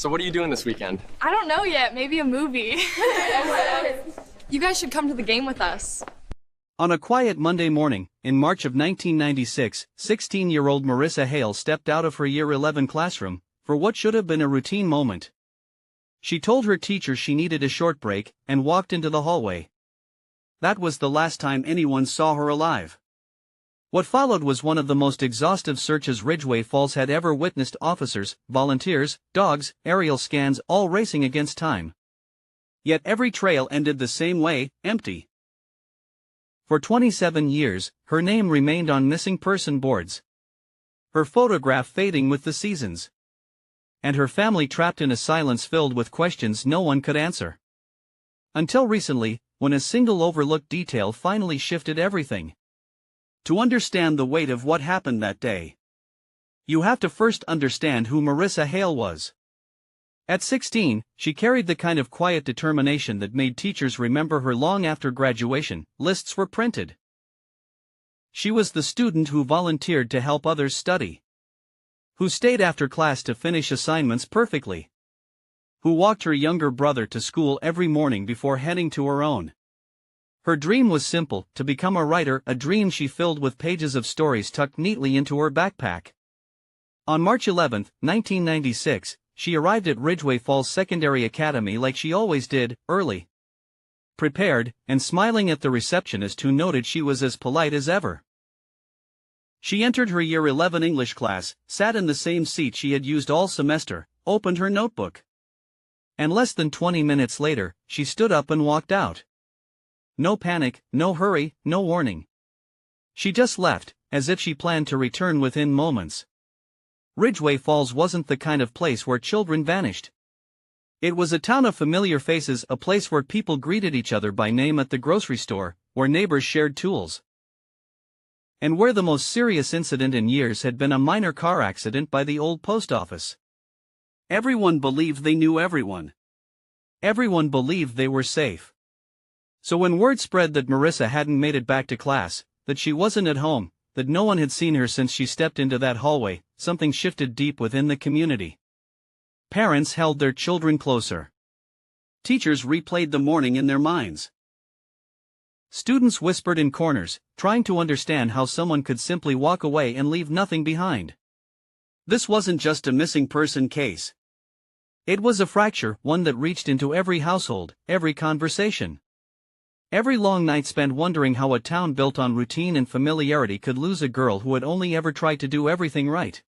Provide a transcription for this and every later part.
So what are you doing this weekend? I don't know yet, maybe a movie. You guys should come to the game with us. On a quiet Monday morning, in March of 1996, 16-year-old Marissa Hale stepped out of her Year 11 classroom, for what should have been a routine moment. She told her teacher she needed a short break, and walked into the hallway. That was the last time anyone saw her alive. What followed was one of the most exhaustive searches Ridgway Falls had ever witnessed. Officers, volunteers, dogs, aerial scans, all racing against time. Yet every trail ended the same way, empty. For 27 years, her name remained on missing person boards. Her photograph fading with the seasons. And her family trapped in a silence filled with questions no one could answer. Until recently, when a single overlooked detail finally shifted everything. To understand the weight of what happened that day, you have to first understand who Marissa Hale was. At 16, she carried the kind of quiet determination that made teachers remember her long after graduation lists were printed. She was the student who volunteered to help others study, who stayed after class to finish assignments perfectly, who walked her younger brother to school every morning before heading to her own. Her dream was simple, to become a writer, a dream she filled with pages of stories tucked neatly into her backpack. On March 11, 1996, she arrived at Ridgway Falls Secondary Academy like she always did, early, prepared, and smiling at the receptionist who noted she was as polite as ever. She entered her Year 11 English class, sat in the same seat she had used all semester, opened her notebook. And less than 20 minutes later, she stood up and walked out. No panic, no hurry, no warning. She just left, as if she planned to return within moments. Ridgway Falls wasn't the kind of place where children vanished. It was a town of familiar faces, a place where people greeted each other by name at the grocery store, where neighbors shared tools, and where the most serious incident in years had been a minor car accident by the old post office. Everyone believed they knew everyone. Everyone believed they were safe. So when word spread that Marissa hadn't made it back to class, that she wasn't at home, that no one had seen her since she stepped into that hallway, something shifted deep within the community. Parents held their children closer. Teachers replayed the morning in their minds. Students whispered in corners, trying to understand how someone could simply walk away and leave nothing behind. This wasn't just a missing person case. It was a fracture, one that reached into every household, every conversation. Every long night spent wondering how a town built on routine and familiarity could lose a girl who had only ever tried to do everything right.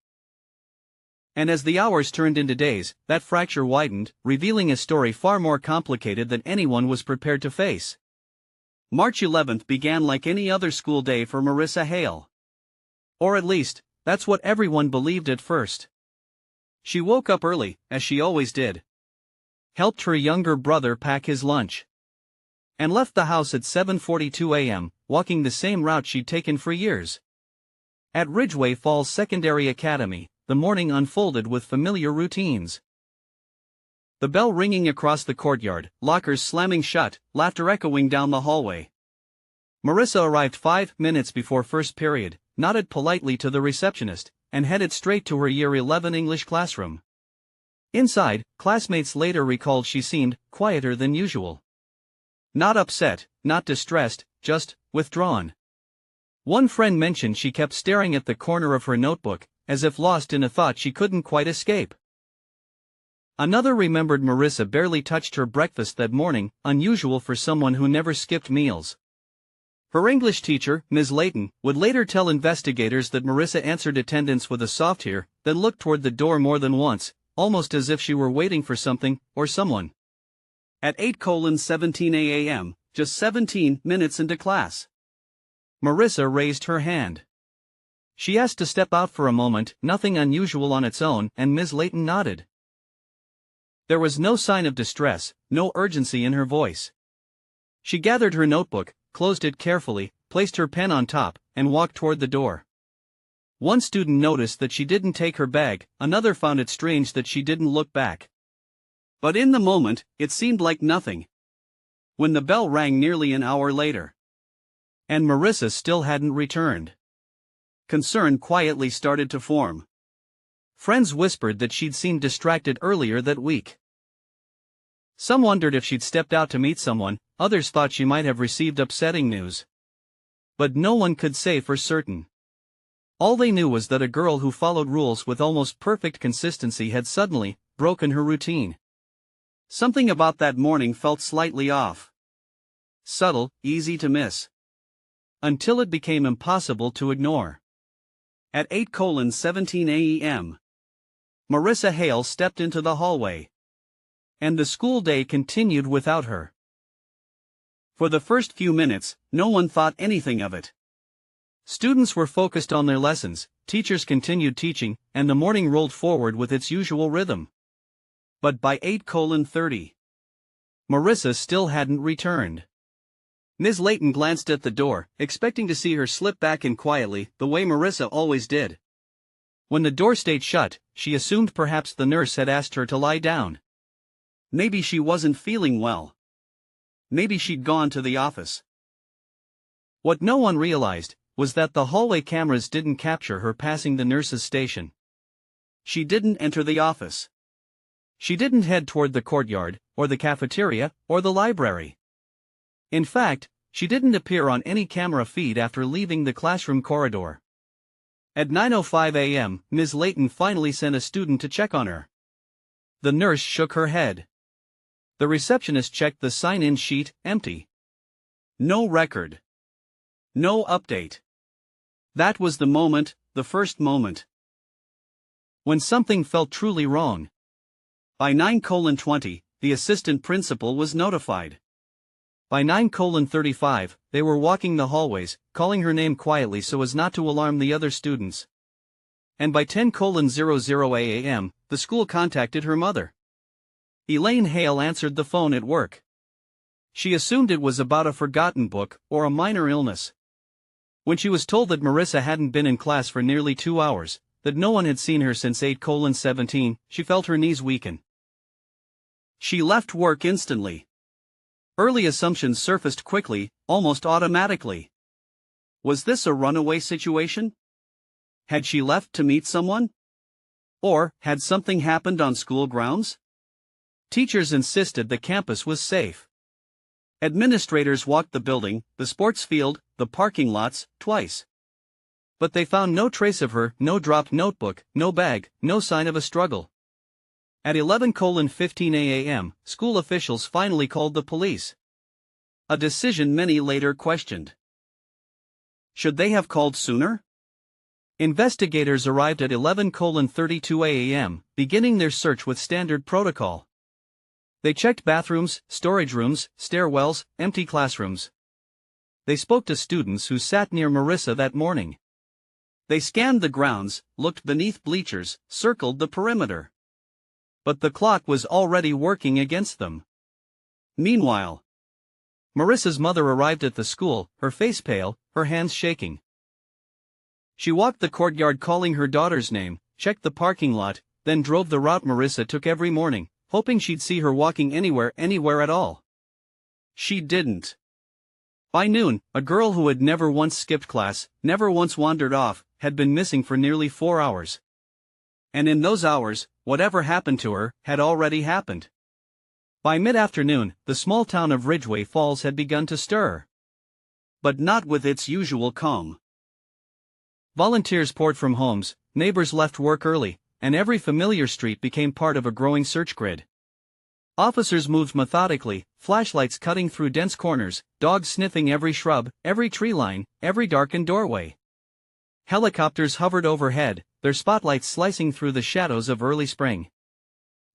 And as the hours turned into days, that fracture widened, revealing a story far more complicated than anyone was prepared to face. March 11th began like any other school day for Marissa Hale. Or at least, that's what everyone believed at first. She woke up early, as she always did, helped her younger brother pack his lunch, and left the house at 7:42 a.m., walking the same route she'd taken for years. At Ridgway Falls Secondary Academy, the morning unfolded with familiar routines. The bell ringing across the courtyard, lockers slamming shut, laughter echoing down the hallway. Marissa arrived 5 minutes before first period, nodded politely to the receptionist, and headed straight to her Year 11 English classroom. Inside, classmates later recalled she seemed quieter than usual. Not upset, not distressed, just withdrawn. One friend mentioned she kept staring at the corner of her notebook, as if lost in a thought she couldn't quite escape. Another remembered Marissa barely touched her breakfast that morning, unusual for someone who never skipped meals. Her English teacher, Ms. Layton, would later tell investigators that Marissa answered attendance with a soft "here," then looked toward the door more than once, almost as if she were waiting for something, or someone. At 8:17 a.m., just 17 minutes into class, Marissa raised her hand. She asked to step out for a moment, nothing unusual on its own, and Ms. Layton nodded. There was no sign of distress, no urgency in her voice. She gathered her notebook, closed it carefully, placed her pen on top, and walked toward the door. One student noticed that she didn't take her bag, another found it strange that she didn't look back. But in the moment, it seemed like nothing. When the bell rang nearly an hour later, and Marissa still hadn't returned, concern quietly started to form. Friends whispered that she'd seemed distracted earlier that week. Some wondered if she'd stepped out to meet someone, others thought she might have received upsetting news. But no one could say for certain. All they knew was that a girl who followed rules with almost perfect consistency had suddenly broken her routine. Something about that morning felt slightly off. Subtle, easy to miss. Until it became impossible to ignore. At 8:17 a.m., Marissa Hale stepped into the hallway. And the school day continued without her. For the first few minutes, no one thought anything of it. Students were focused on their lessons, teachers continued teaching, and the morning rolled forward with its usual rhythm. But by 8:30, Marissa still hadn't returned. Ms. Layton glanced at the door, expecting to see her slip back in quietly, the way Marissa always did. When the door stayed shut, she assumed perhaps the nurse had asked her to lie down. Maybe she wasn't feeling well. Maybe she'd gone to the office. What no one realized was that the hallway cameras didn't capture her passing the nurse's station. She didn't enter the office. She didn't head toward the courtyard, or the cafeteria, or the library. In fact, she didn't appear on any camera feed after leaving the classroom corridor. At 9:05 a.m., Ms. Layton finally sent a student to check on her. The nurse shook her head. The receptionist checked the sign-in sheet, empty. No record. No update. That was the moment, the first moment, when something felt truly wrong. By 9:20, the assistant principal was notified. By 9:35, they were walking the hallways, calling her name quietly so as not to alarm the other students. And by 10:00 a.m., the school contacted her mother. Elaine Hale answered the phone at work. She assumed it was about a forgotten book or a minor illness. When she was told that Marissa hadn't been in class for nearly 2 hours, that no one had seen her since 8:17, she felt her knees weaken. She left work instantly. Early assumptions surfaced quickly, almost automatically. Was this a runaway situation? Had she left to meet someone? Or had something happened on school grounds? Teachers insisted the campus was safe. Administrators walked the building, the sports field, the parking lots, twice. But they found no trace of her, no dropped notebook, no bag, no sign of a struggle. At 11:15 a.m., school officials finally called the police. A decision many later questioned. Should they have called sooner? Investigators arrived at 11:32 a.m., beginning their search with standard protocol. They checked bathrooms, storage rooms, stairwells, empty classrooms. They spoke to students who sat near Marissa that morning. They scanned the grounds, looked beneath bleachers, circled the perimeter. But the clock was already working against them. Meanwhile, Marissa's mother arrived at the school, her face pale, her hands shaking. She walked the courtyard calling her daughter's name, checked the parking lot, then drove the route Marissa took every morning, hoping she'd see her walking anywhere at all. She didn't. By noon, a girl who had never once skipped class, never once wandered off, had been missing for nearly 4 hours. And in those hours, whatever happened to her had already happened. By mid-afternoon, the small town of Ridgway Falls had begun to stir. But not with its usual calm. Volunteers poured from homes, neighbors left work early, and every familiar street became part of a growing search grid. Officers moved methodically, flashlights cutting through dense corners, dogs sniffing every shrub, every tree line, every darkened doorway. Helicopters hovered overhead, their spotlights slicing through the shadows of early spring,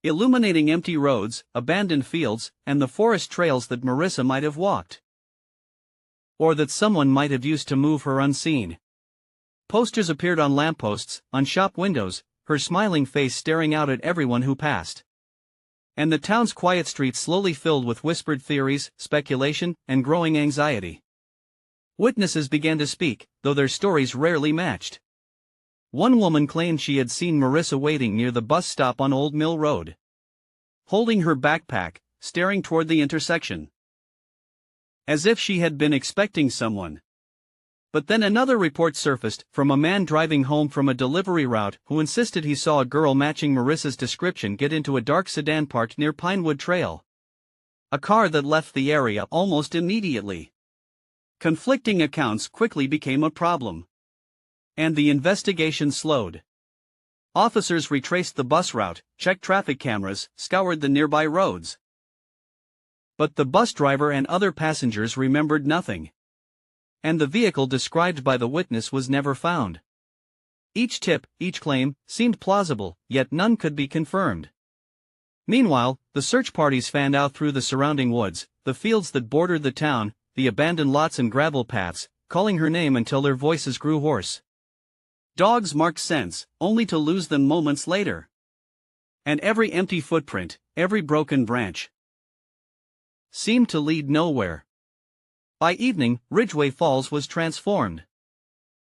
illuminating empty roads, abandoned fields, and the forest trails that Marissa might have walked. Or that someone might have used to move her unseen. Posters appeared on lampposts, on shop windows, her smiling face staring out at everyone who passed. And the town's quiet streets slowly filled with whispered theories, speculation, and growing anxiety. Witnesses began to speak, though their stories rarely matched. One woman claimed she had seen Marissa waiting near the bus stop on Old Mill Road, holding her backpack, staring toward the intersection, as if she had been expecting someone. But then another report surfaced from a man driving home from a delivery route who insisted he saw a girl matching Marissa's description get into a dark sedan parked near Pinewood Trail. A car that left the area almost immediately. Conflicting accounts quickly became a problem. And the investigation slowed. Officers retraced the bus route, checked traffic cameras, scoured the nearby roads. But the bus driver and other passengers remembered nothing. And the vehicle described by the witness was never found. Each tip, each claim, seemed plausible, yet none could be confirmed. Meanwhile, the search parties fanned out through the surrounding woods, the fields that bordered the town, the abandoned lots and gravel paths, calling her name until their voices grew hoarse. Dogs marked scents, only to lose them moments later. And every empty footprint, every broken branch, seemed to lead nowhere. By evening, Ridgway Falls was transformed.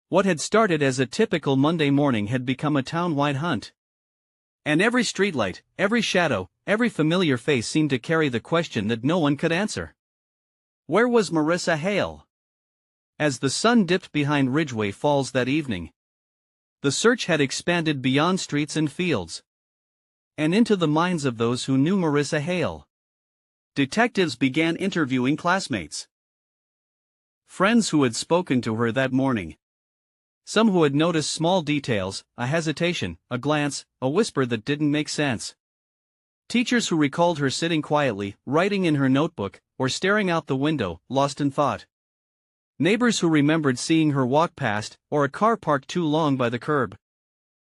What had started as a typical Monday morning had become a town-wide hunt. And every streetlight, every shadow, every familiar face seemed to carry the question that no one could answer. Where was Marissa Hale? As the sun dipped behind Ridgway Falls that evening, the search had expanded beyond streets and fields, and into the minds of those who knew Marissa Hale. Detectives began interviewing classmates, friends who had spoken to her that morning. Some who had noticed small details, a hesitation, a glance, a whisper that didn't make sense. Teachers who recalled her sitting quietly, writing in her notebook, or staring out the window, lost in thought. Neighbors who remembered seeing her walk past, or a car parked too long by the curb.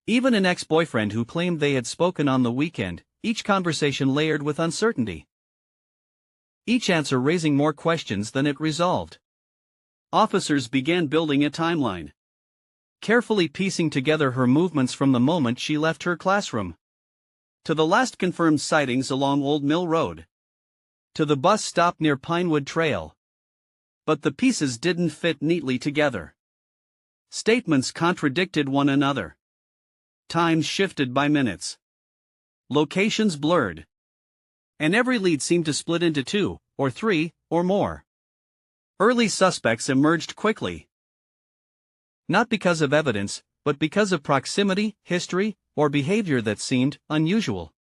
Even an ex-boyfriend who claimed they had spoken on the weekend, each conversation layered with uncertainty. Each answer raising more questions than it resolved. Officers began building a timeline, carefully piecing together her movements from the moment she left her classroom, to the last confirmed sightings along Old Mill Road, to the bus stop near Pinewood Trail. But the pieces didn't fit neatly together. Statements contradicted one another. Times shifted by minutes. Locations blurred. And every lead seemed to split into two, or three, or more. Early suspects emerged quickly. Not because of evidence, but because of proximity, history, or behavior that seemed unusual.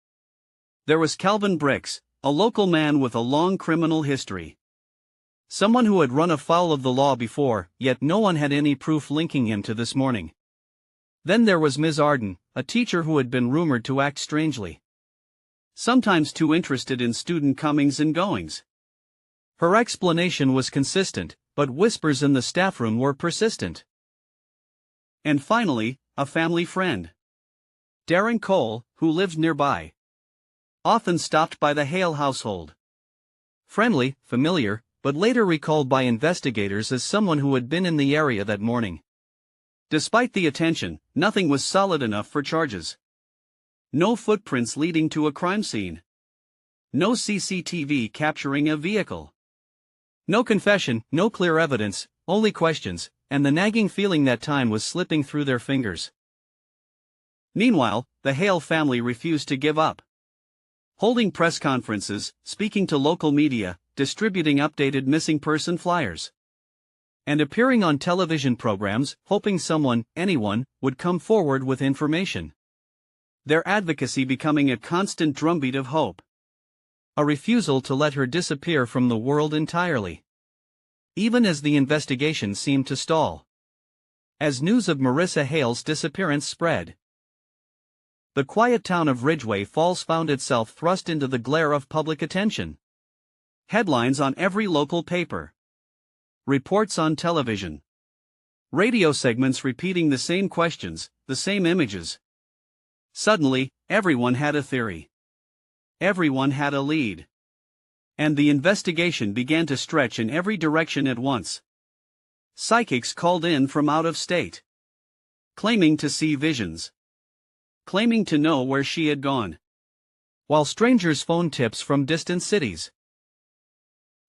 There was Calvin Bricks, a local man with a long criminal history. Someone who had run afoul of the law before, yet no one had any proof linking him to this morning. Then there was Ms. Arden, a teacher who had been rumored to act strangely, sometimes too interested in student comings and goings. Her explanation was consistent, but whispers in the staff room were persistent. And finally, a family friend, Darren Cole, who lived nearby, often stopped by the Hale household. Friendly, familiar, but later recalled by investigators as someone who had been in the area that morning. Despite the attention, nothing was solid enough for charges. No footprints leading to a crime scene. No CCTV capturing a vehicle. No confession, no clear evidence, only questions, and the nagging feeling that time was slipping through their fingers. Meanwhile, the Hale family refused to give up. Holding press conferences, speaking to local media, distributing updated missing person flyers, and appearing on television programs, hoping someone, anyone, would come forward with information. Their advocacy becoming a constant drumbeat of hope. A refusal to let her disappear from the world entirely. Even as the investigation seemed to stall. As news of Marissa Hale's disappearance spread, the quiet town of Ridgway Falls found itself thrust into the glare of public attention. Headlines on every local paper. Reports on television. Radio segments repeating the same questions, the same images. Suddenly, everyone had a theory. Everyone had a lead. And the investigation began to stretch in every direction at once. Psychics called in from out of state, claiming to see visions, claiming to know where she had gone, while strangers phoned tips from distant cities.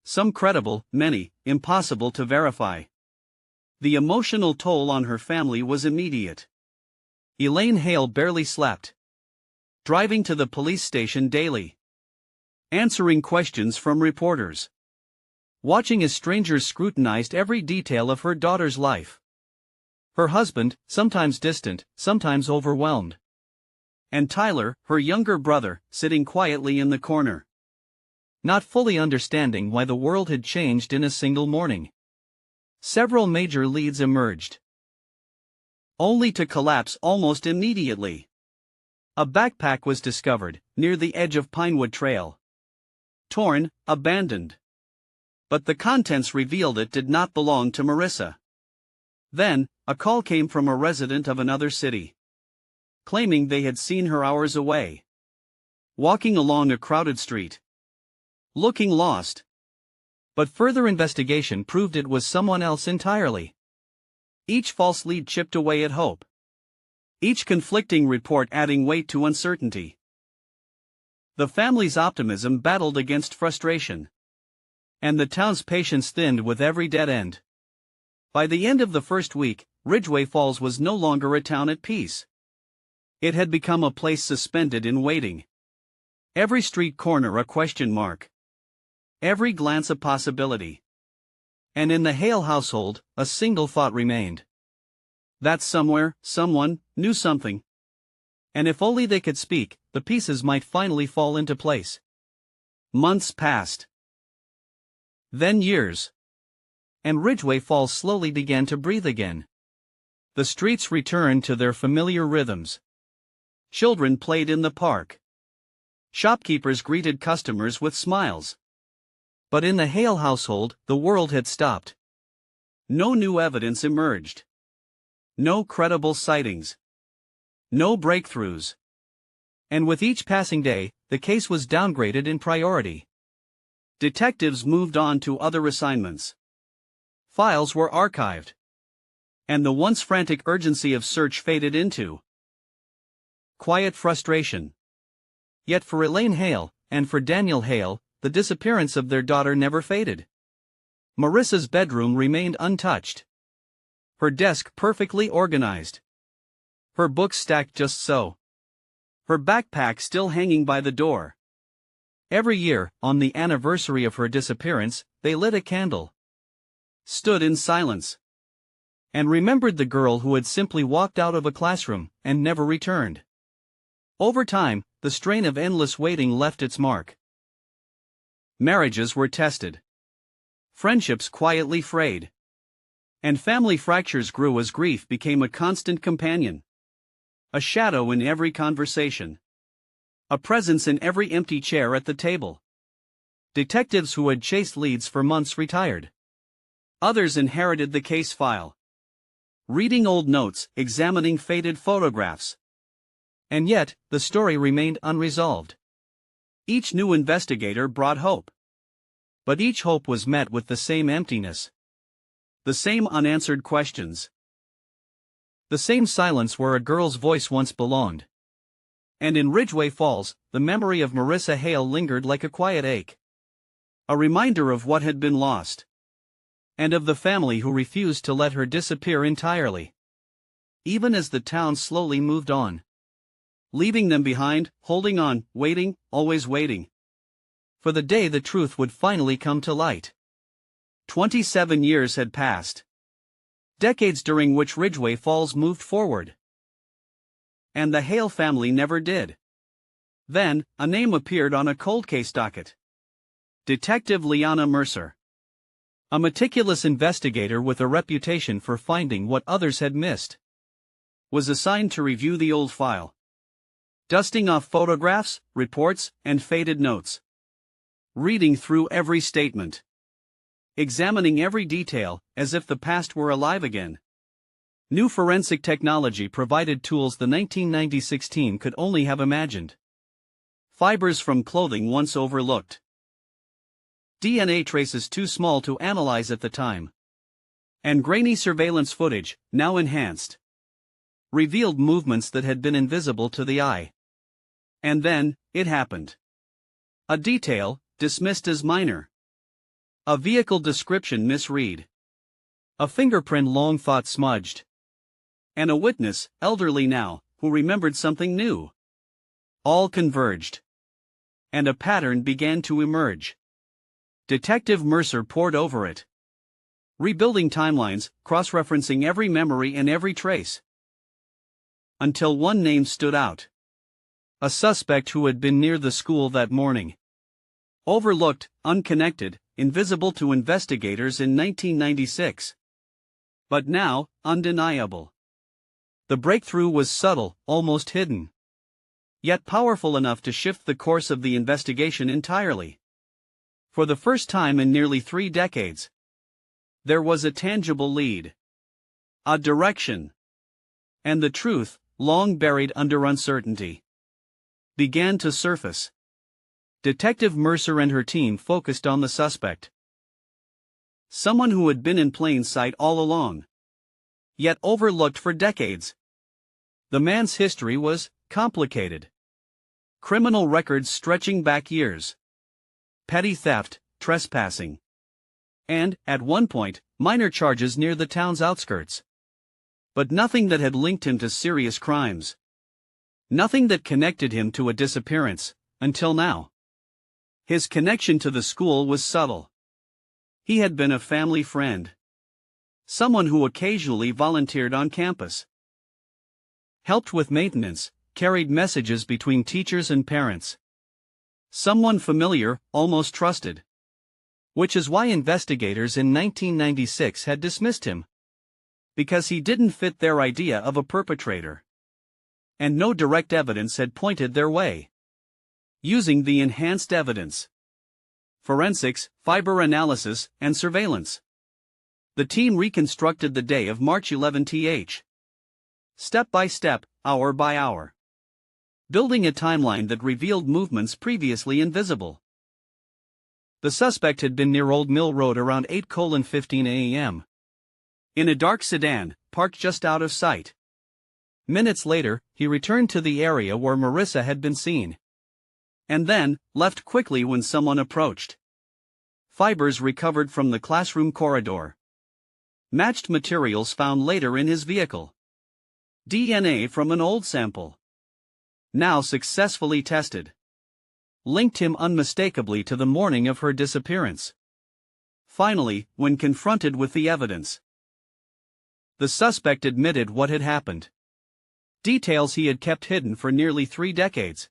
Some credible, many impossible to verify. The emotional toll on her family was immediate. Elaine Hale barely slept, driving to the police station daily, answering questions from reporters, watching as strangers scrutinized every detail of her daughter's life. Her husband, sometimes distant, sometimes overwhelmed. And Tyler, her younger brother, sitting quietly in the corner, not fully understanding why the world had changed in a single morning. Several major leads emerged, only to collapse almost immediately. A backpack was discovered, near the edge of Pinewood Trail. Torn, abandoned. But the contents revealed it did not belong to Marissa. Then, a call came from a resident of another city, claiming they had seen her hours away, walking along a crowded street, looking lost. But further investigation proved it was someone else entirely. Each false lead chipped away at hope, each conflicting report adding weight to uncertainty. The family's optimism battled against frustration, and the town's patience thinned with every dead end. By the end of the first week, Ridgway Falls was no longer a town at peace. It had become a place suspended in waiting. Every street corner a question mark. Every glance a possibility. And in the Hale household, a single thought remained. That somewhere, someone, knew something. And if only they could speak, the pieces might finally fall into place. Months passed. Then years. And Ridgway Falls slowly began to breathe again. The streets returned to their familiar rhythms. Children played in the park. Shopkeepers greeted customers with smiles. But in the Hale household, the world had stopped. No new evidence emerged. No credible sightings. No breakthroughs. And with each passing day, the case was downgraded in priority. Detectives moved on to other assignments. Files were archived. And the once frantic urgency of search faded into quiet frustration. Yet for Elaine Hale, and for Daniel Hale, the disappearance of their daughter never faded. Marissa's bedroom remained untouched. Her desk perfectly organized. Her books stacked just so. Her backpack still hanging by the door. Every year, on the anniversary of her disappearance, they lit a candle, stood in silence, and remembered the girl who had simply walked out of a classroom and never returned. Over time, the strain of endless waiting left its mark. Marriages were tested. Friendships quietly frayed. And family fractures grew as grief became a constant companion. A shadow in every conversation. A presence in every empty chair at the table. Detectives who had chased leads for months retired. Others inherited the case file, reading old notes, examining faded photographs. And yet, the story remained unresolved. Each new investigator brought hope. But each hope was met with the same emptiness. The same unanswered questions. The same silence where a girl's voice once belonged. And in Ridgway Falls, the memory of Marissa Hale lingered like a quiet ache. A reminder of what had been lost. And of the family who refused to let her disappear entirely. Even as the town slowly moved on. Leaving them behind, holding on, waiting, always waiting. For the day the truth would finally come to light. 27 years had passed. Decades during which Ridgway Falls moved forward. And the Hale family never did. Then, a name appeared on a cold case docket. Detective Leanna Mercer. A meticulous investigator with a reputation for finding what others had missed. Was assigned to review the old file. Dusting off photographs, reports, and faded notes. Reading through every statement. Examining every detail, as if the past were alive again. New forensic technology provided tools the 1996 team could only have imagined. Fibers from clothing once overlooked. DNA traces too small to analyze at the time. And grainy surveillance footage, now enhanced, revealed movements that had been invisible to the eye. And then, it happened. A detail, dismissed as minor. A vehicle description misread. A fingerprint long thought smudged. And a witness, elderly now, who remembered something new. All converged. And a pattern began to emerge. Detective Mercer pored over it, rebuilding timelines, cross-referencing every memory and every trace. Until one name stood out. A suspect who had been near the school that morning. Overlooked, unconnected, invisible to investigators in 1996. But now, undeniable. The breakthrough was subtle, almost hidden. Yet powerful enough to shift the course of the investigation entirely. For the first time in nearly 3 decades, there was a tangible lead. A direction. And the truth, long buried under uncertainty, began to surface. Detective Mercer and her team focused on the suspect. Someone who had been in plain sight all along, yet overlooked for decades. The man's history was complicated. Criminal records stretching back years. Petty theft, trespassing. And, at one point, minor charges near the town's outskirts. But nothing that had linked him to serious crimes. Nothing that connected him to a disappearance, until now. His connection to the school was subtle. He had been a family friend. Someone who occasionally volunteered on campus. Helped with maintenance, carried messages between teachers and parents. Someone familiar, almost trusted. Which is why investigators in 1996 had dismissed him. Because he didn't fit their idea of a perpetrator. And no direct evidence had pointed their way. Using the enhanced evidence, forensics, fiber analysis, and surveillance, the team reconstructed the day of March 11th. Step by step, hour by hour. Building a timeline that revealed movements previously invisible. The suspect had been near Old Mill Road around 8:15 a.m. in a dark sedan, parked just out of sight. Minutes later, he returned to the area where Marissa had been seen. And then, left quickly when someone approached. Fibers recovered from the classroom corridor. Matched materials found later in his vehicle. DNA from an old sample. Now successfully tested. Linked him unmistakably to the morning of her disappearance. Finally, when confronted with the evidence, the suspect admitted what had happened. Details he had kept hidden for nearly 3 decades.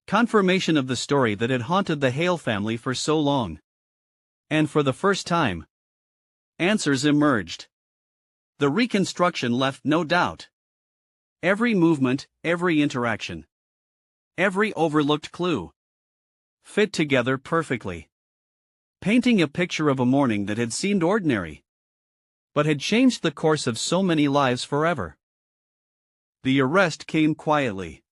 Confirmation of the story that had haunted the Hale family for so long. And for the first time, answers emerged. The reconstruction left no doubt. Every movement, every interaction, every overlooked clue fit together perfectly, painting a picture of a morning that had seemed ordinary, but had changed the course of so many lives forever. The arrest came quietly,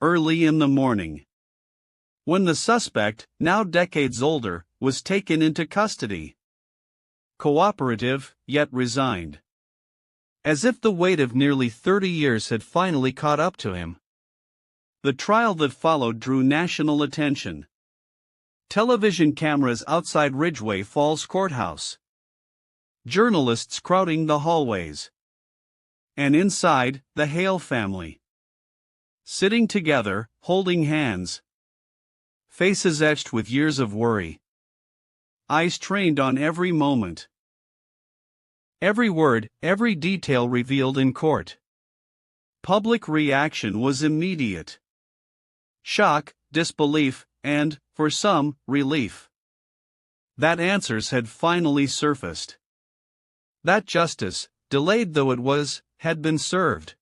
early in the morning, when the suspect, now decades older, was taken into custody. Cooperative, yet resigned. As if the weight of nearly 30 years had finally caught up to him. The trial that followed drew national attention. Television cameras outside Ridgway Falls Courthouse. Journalists crowding the hallways. And inside, the Hale family. Sitting together, holding hands. Faces etched with years of worry. Eyes trained on every moment. Every word, every detail revealed in court. Public reaction was immediate. Shock, disbelief, and, for some, relief. That answers had finally surfaced. That justice, delayed though it was, had been served.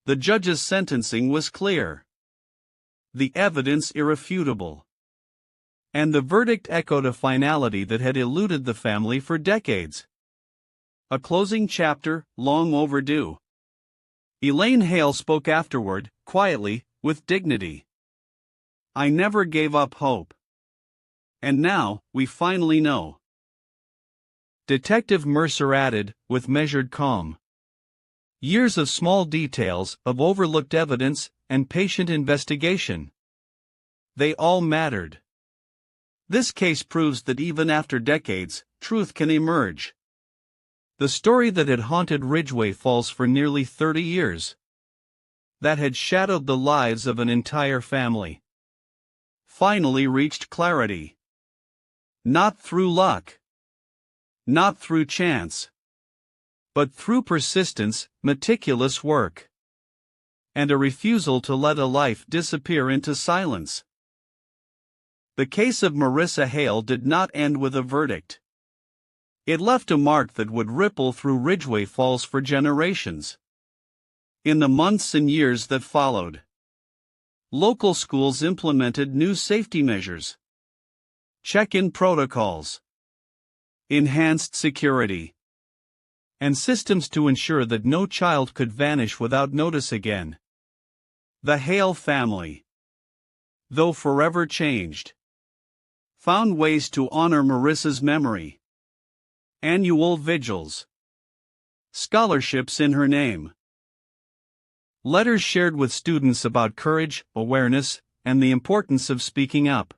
The judge's sentencing was clear. The evidence irrefutable. And the verdict echoed a finality that had eluded the family for decades. A closing chapter, long overdue. Elaine Hale spoke afterward, quietly, with dignity. I never gave up hope. And now, we finally know. Detective Mercer added, with measured calm. Years of small details, of overlooked evidence, and patient investigation. They all mattered. This case proves that even after decades, truth can emerge. The story that had haunted Ridgway Falls for nearly 30 years. That had shadowed the lives of an entire family. Finally reached clarity. Not through luck. Not through chance. But through persistence, meticulous work. And a refusal to let a life disappear into silence. The case of Marissa Hale did not end with a verdict. It left a mark that would ripple through Ridgway Falls for generations. In the months and years that followed, local schools implemented new safety measures, check-in protocols, enhanced security, and systems to ensure that no child could vanish without notice again. The Hale family, though forever changed, found ways to honor Marissa's memory. Annual vigils, scholarships in her name, letters shared with students about courage, awareness, and the importance of speaking up.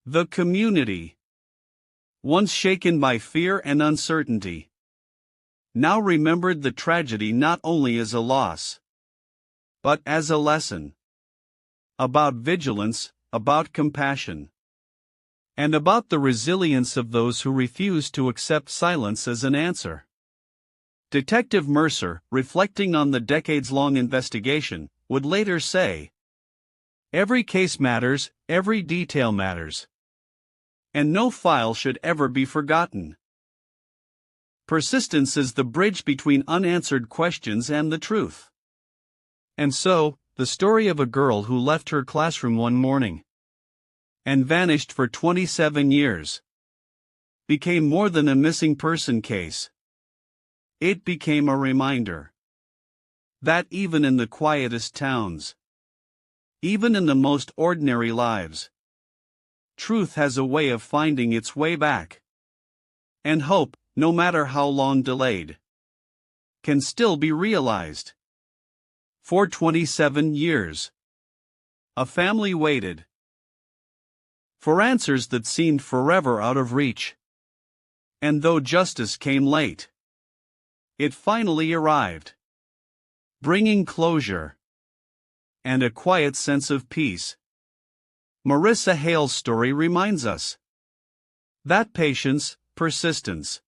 The community, once shaken by fear and uncertainty, now remembered the tragedy not only as a loss, but as a lesson about vigilance, about compassion, and about the resilience of those who refuse to accept silence as an answer. Detective Mercer, reflecting on the decades-long investigation, would later say, "Every case matters, every detail matters. And no file should ever be forgotten." Persistence is the bridge between unanswered questions and the truth. And so, the story of a girl who left her classroom one morning and vanished for 27 years became more than a missing person case. It became a reminder that even in the quietest towns, even in the most ordinary lives, truth has a way of finding its way back. And hope, no matter how long delayed, can still be realized. For 27 years, a family waited for answers that seemed forever out of reach. And though justice came late, it finally arrived, bringing closure and a quiet sense of peace. Marissa Hale's story reminds us that patience, persistence,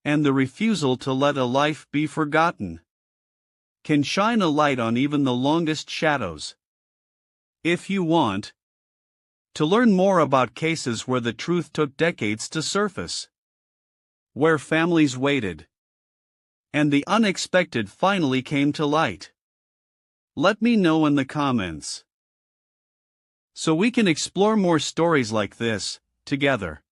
and the refusal to let a life be forgotten can shine a light on even the longest shadows. If you want to learn more about cases where the truth took decades to surface, where families waited, and the unexpected finally came to light, let me know in the comments, so we can explore more stories like this together.